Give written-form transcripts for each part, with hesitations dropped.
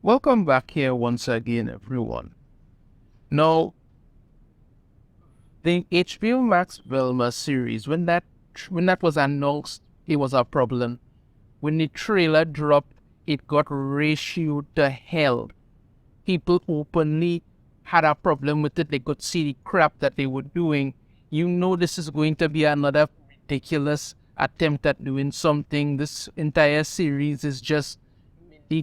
Welcome back here once again, everyone. Now, the HBO Max Velma series, when that was announced, it was a problem. When the trailer dropped, it got ratioed to hell. People openly had a problem with it. They could see the crap that they were doing. You know this is going to be another ridiculous attempt at doing something. This entire series is just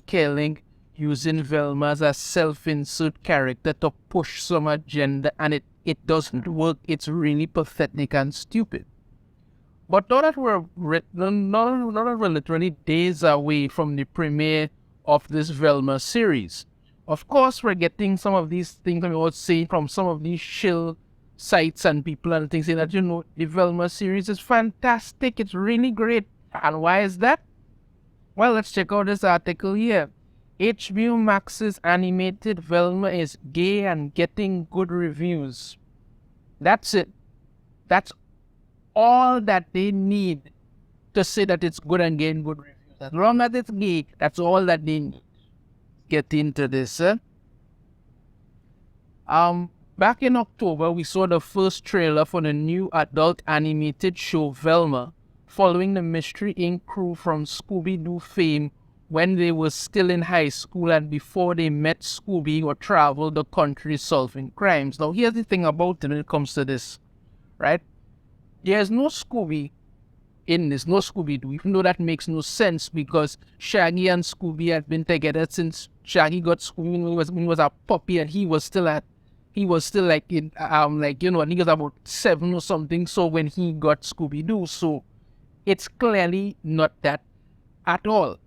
killing, using Velma as a self-insert character to push some agenda, and it doesn't work. It's really pathetic and stupid. But now that we're literally days away from the premiere of this Velma series, of course we're getting some of these things I was saying from some of these Shill sites and people and things saying that, the Velma series is fantastic. It's really great. And why is that? Well, let's check out this article here. HBO Max's animated Velma is gay and getting good reviews. That's it. That's all that they need to say that it's good and getting good reviews. As long as it's gay, that's all that they need. Get into this. Back in October, we saw the first trailer for the new adult animated show Velma, following the Mystery Inc. crew from Scooby-Doo fame when they were still in high school and before they met Scooby or traveled the country solving crimes. Now, here's the thing about it when it comes to this, right? There's no Scooby in this, no Scooby-Doo, even though that makes no sense because Shaggy and Scooby had been together since Shaggy got Scooby when he was a puppy, and he was still like in I think he was about 7 or something. So when he got Scooby-Doo, so it's clearly not that at all.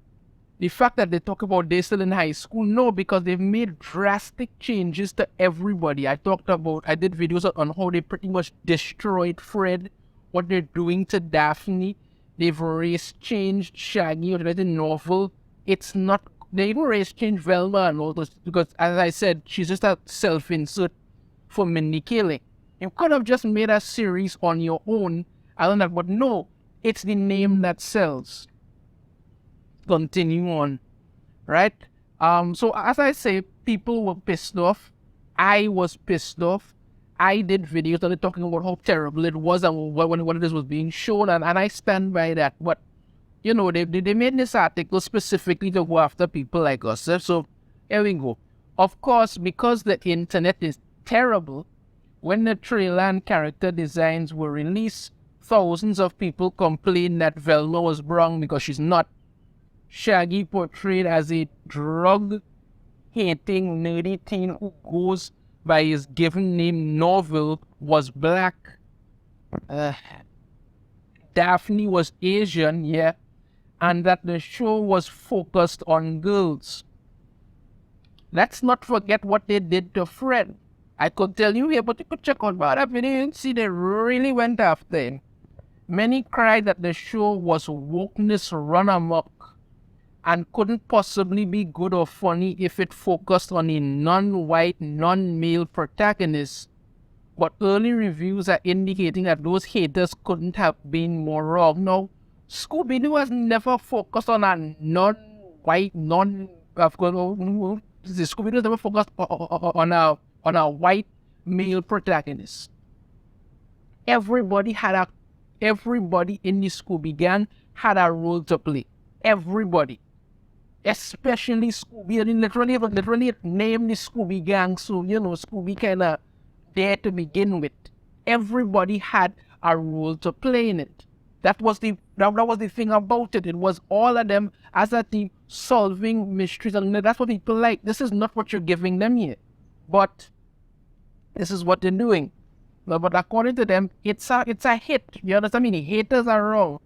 The fact that they talk about they're still in high school, no, because they've made drastic changes to everybody. I did videos on how they pretty much destroyed Fred, what they're doing to Daphne. They've race changed Shaggy or the novel. It's not, they even race changed Velma and all those, because as I said, she's just a self-insert for Mindy Kaling. You could have just made a series on your own, but no, it's the name that sells. Continue on, right? So as I say, people were pissed off. I was pissed off. I did videos on it talking about how terrible it was and when this was being shown, and I stand by that. But they made this article specifically to go after people like us. So here we go. Of course, because the internet is terrible, when the trailer and character designs were released, thousands of people complained that Velma was wrong because she's not. Shaggy, portrayed as a drug-hating, nerdy teen who goes by his given name Norville, was black. Daphne was Asian, yeah, and that the show was focused on girls. Let's not forget what they did to Fred. I could tell you here, but you could check out that video and see they really went after him. Many cried that the show was wokeness run amok and couldn't possibly be good or funny if it focused on a non-white, non-male protagonist. But early reviews are indicating that those haters couldn't have been more wrong. Now, Scooby-Doo has never focused on a non-white, Scooby-Doo has never focused on a white male protagonist. Everybody in the Scooby gang had a role to play. Everybody. Especially Scooby. I mean, literally named the Scooby gang, so Scooby kind of there to begin with. Everybody had a role to play in it. That was the thing about it. It was all of them as a team solving mysteries, and that's what people like. This is not what you're giving them here, but this is what they're doing. But according to them, it's a hit. You understand? I mean, the haters are wrong.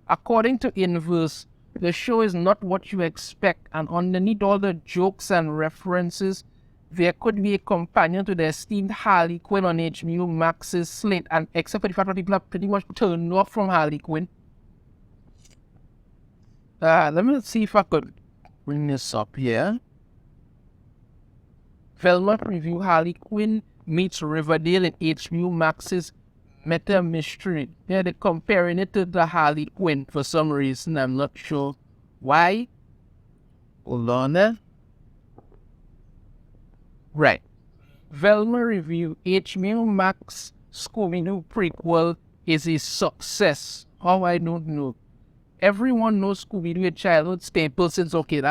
According to Inverse, the show is not what you expect, and underneath all the jokes and references, there could be a companion to the esteemed Harley Quinn on HBO Max's slate, and except for the fact that people are pretty much turned off from Harley Quinn. Let me see if I could bring this up here. Velma preview: Harley Quinn meets Riverdale in HBO Max's meta mystery. Yeah, they're comparing it to the Harley Quinn for some reason. I'm not sure why. Hold on there. Right. Velma review HBO Max Scooby-Doo prequel is a success. How I don't know. Everyone knows Scooby-Doo, a childhood staple since, okay,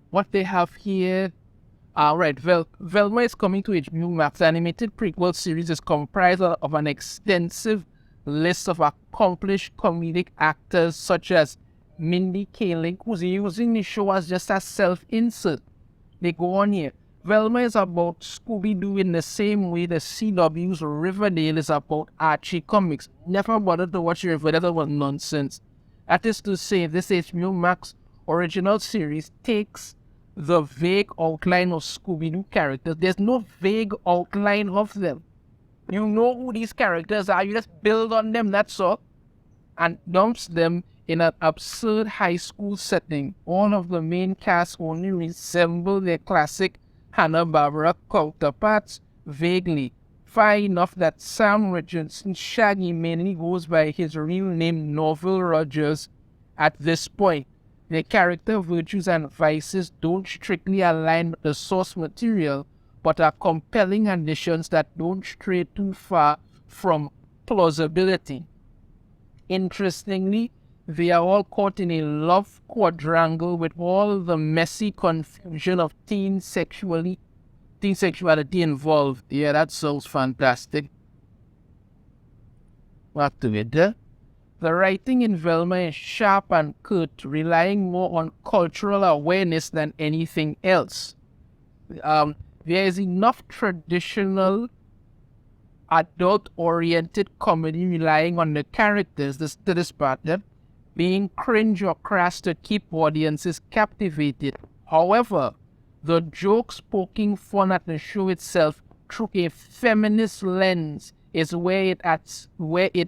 what they have here. Right, Velma is coming to HBO Max. The animated prequel series is comprised of an extensive list of accomplished comedic actors such as Mindy Kaling, who's using the show as just a self-insert. They go on here. Velma is about Scooby-Doo in the same way the CW's Riverdale is about Archie comics. Never bothered to watch Riverdale, that was nonsense. That is to say, this HBO Max original series takes the vague outline of Scooby-Doo characters. There's no vague outline of them. You know who these characters are, you just build on them, that's all. And dumps them in an absurd high school setting. All of the main cast only resemble their classic Hanna-Barbera counterparts vaguely. Far enough that Sam Richardson Shaggy mainly goes by his real name Norval Rogers at this point. Their character virtues and vices don't strictly align with the source material, but are compelling additions that don't stray too far from plausibility. Interestingly, they are all caught in a love quadrangle with all the messy confusion of teen sexuality involved. Yeah, that sounds fantastic. What to it, eh? The writing in Velma is sharp and curt, relying more on cultural awareness than anything else. There is enough traditional adult-oriented comedy relying on the characters, to this part, being cringe or crass to keep audiences captivated. However, the jokes poking fun at the show itself through a feminist lens is where it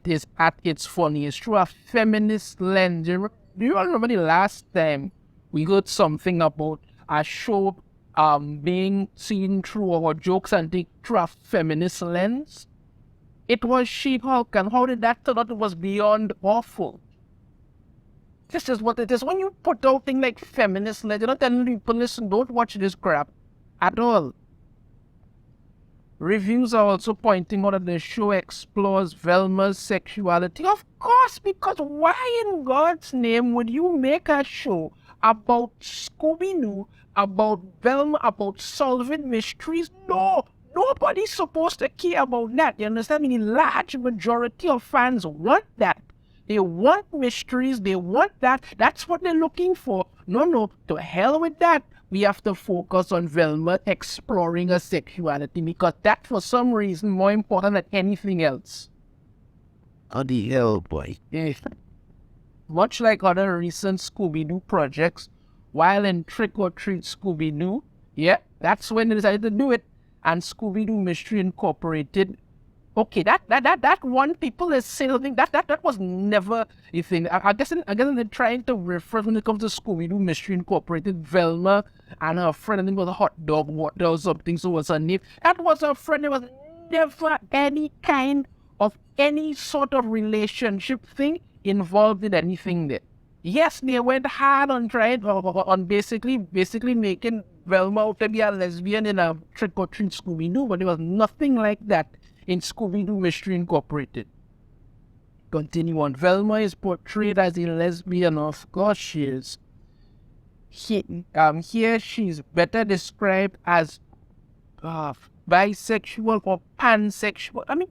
is at its funniest. Through a feminist lens. Do you remember the last time we heard something about a show being seen through our jokes and through a feminist lens? It was She-Hulk, and how did that turn out? It was beyond awful. This is what it is. When you put out things like feminist lens, you're not telling people, listen, don't watch this crap at all. Reviews are also pointing out that the show explores Velma's sexuality. Of course, because why in God's name would you make a show about Scooby-Doo, about Velma, about solving mysteries? No, nobody's supposed to care about that. You understand? I mean, the large majority of fans want that. They want mysteries, they want that. That's what they're looking for. No, to hell with that. We have to focus on Velma exploring her sexuality because that, for some reason, more important than anything else. How the hell, boy? Yeah. Much like other recent Scooby-Doo projects, while in Trick or Treat Scooby-Doo, yeah, that's when they decided to do it. And Scooby-Doo Mystery Incorporated. Okay, that one people is saying that was never a thing. I guess they're trying to refer when it comes to Scooby-Doo Mystery Incorporated, Velma and her friend, I think it was a hot dog water or something, so was her name. That was her friend. There was never any kind of any sort of relationship thing involved in anything there. Yes, they went hard on trying on basically making Velma out to be a lesbian in a Trick or Treat Scooby-Doo, but there was nothing like that in Scooby-Doo Mystery Incorporated. Continue on. Velma is portrayed as a lesbian. Of course she is. Here she's better described as bisexual or pansexual. I mean,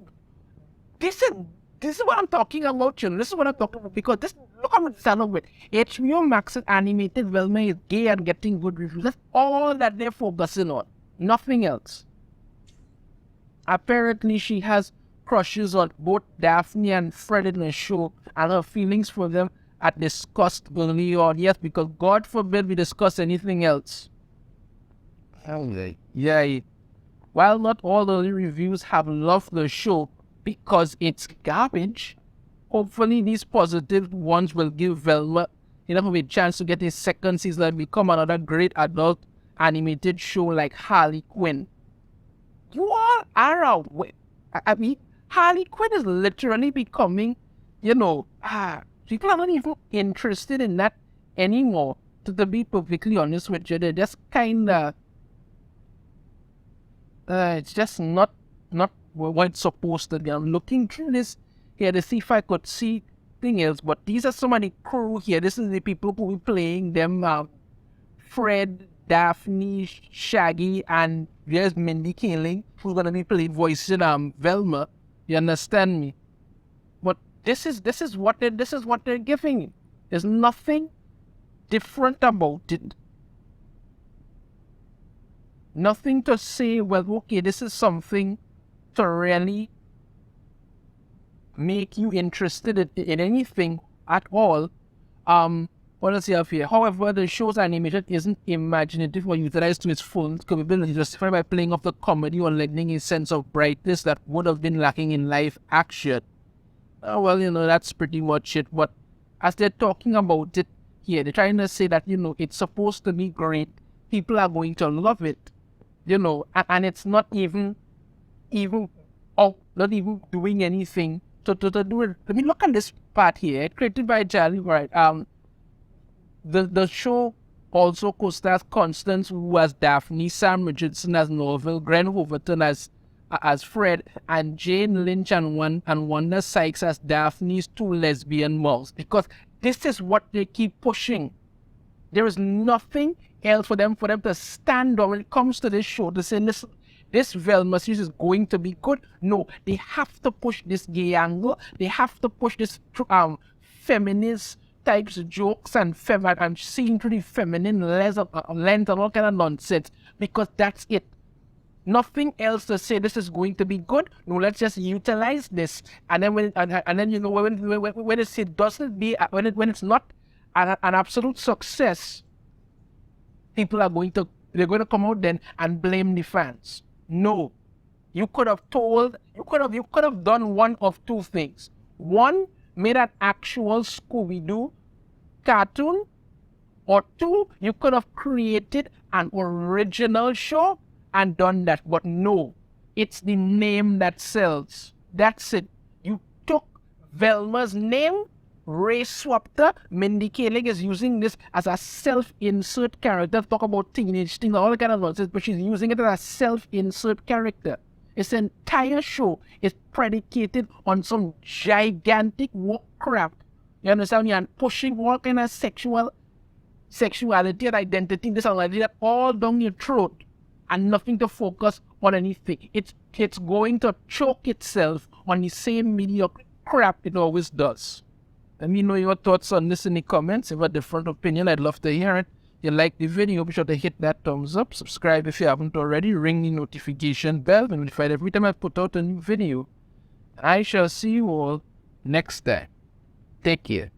this is what I'm talking about, children. This is what I'm talking about because look how much it's done with. HBO Max's animated Velma is gay and getting good reviews. That's all that they're focusing on. Nothing else. Apparently, she has crushes on both Daphne and Fred in the show, and her feelings for them are discussed early on. Yes, because God forbid we discuss anything else. Yeah. While not all early reviews have loved the show because it's garbage, hopefully these positive ones will give Velma enough of a chance to get a second season and become another great adult animated show like Harley Quinn. You all are aware. I mean, Harley Quinn is literally becoming, people are not even interested in that anymore. To be perfectly honest with you, they're just kind of, it's just not what it's supposed to be. I'm looking through this here to see if I could see thing else, but these are some of the crew here. This is the people who be playing them. Fred, Daphne, Shaggy, and there's Mindy Kaling, who's gonna be playing voicing Velma. You understand me? But this is what they're giving. There's nothing different about it. Nothing to say, well, okay, this is something to really make you interested in anything at all. What else you have here? However, the show's animation isn't imaginative or utilized to its full capability, justified by playing off the comedy or lending a sense of brightness that would have been lacking in live action. Well, that's pretty much it. But as they're talking about it here, they're trying to say that, it's supposed to be great. People are going to love it, and it's not even doing anything to do it. Let me look at this part here. Created by Jolly, right? The show also co-stars Constance Wu as Daphne, Sam Richardson as Norval, Gren Hoverton as Fred, and Jane Lynch and Wanda Sykes as Daphne's two lesbian moms. Because this is what they keep pushing. There is nothing else for them to stand on when it comes to this show to say, listen, this Velma series is going to be good. No, they have to push this gay angle. They have to push this feminist types of jokes and seeing through the feminine lens and all kind of nonsense, because that's it. Nothing else to say this is going to be good. No, let's just utilize this. And then when it's not an absolute success, people are going to come out then and blame the fans. No, you could have done one of two things. One, made an actual Scooby-Doo cartoon, or two, you could have created an original show and done that. But no, it's the name that sells. That's it. You took Velma's name, race swapped her. Mindy Kaling is using this as a self-insert character. Talk about teenage things, all kind of nonsense, but she's using it as a self-insert character. Its entire show is predicated on some gigantic woke crap. You understand me? And pushing all kind of sexuality and identity, this and that, all down your throat, and nothing to focus on anything. It's going to choke itself on the same mediocre crap it always does. Let me know your thoughts on this in the comments. If you have a different opinion, I'd love to hear it. If you like the video, be sure to hit that thumbs up, subscribe if you haven't already, ring the notification bell, be notified every time I put out a new video. I shall see you all next time. Take care.